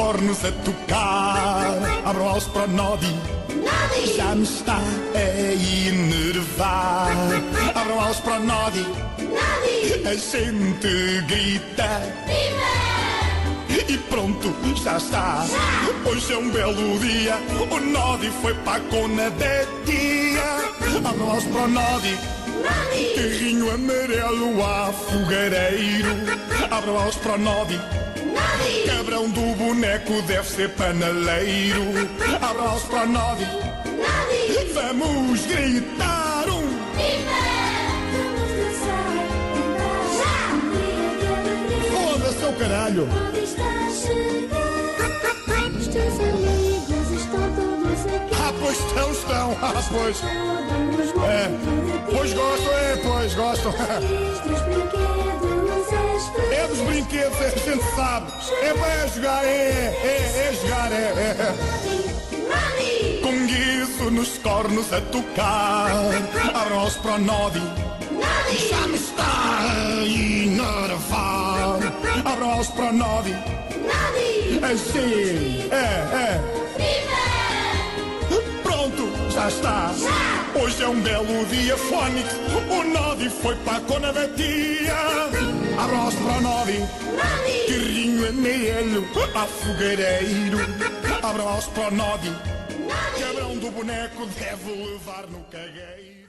cornos a tocar. Abram aos para o Nodi, já me está a enervar. Abram aos para o Nodi, a gente grita. E pronto, já está. Hoje é um belo dia. O Nodi foi para a cona da tia. Abram aos para o Nodi, carrinho amarelo a fogareiro. Abram aos para o Nodi, cabrão do boneco deve ser panaleiro. Abram aos para o Nodi, vamos gritar um foda-se ao caralho. Os teus amigos estão todos aqui. Pois estão. Pois. Pois gostam. Dos brinquedos és feliz. É dos brinquedos, a gente sabe. É para jogar, é jogar. Com isso nos cornos a tocar. Abram-os para o Nodi, já me está a enervar. Abram-os para o Nodi, assim, pronto, já está. Hoje é um belo dia fónico. O Nodi foi para a cona da tia. Abram-os para o Nodi, carrinho amarelo a fogareiro. Abram-os para o Nodi, cabrão do boneco deve levar no cagueiro.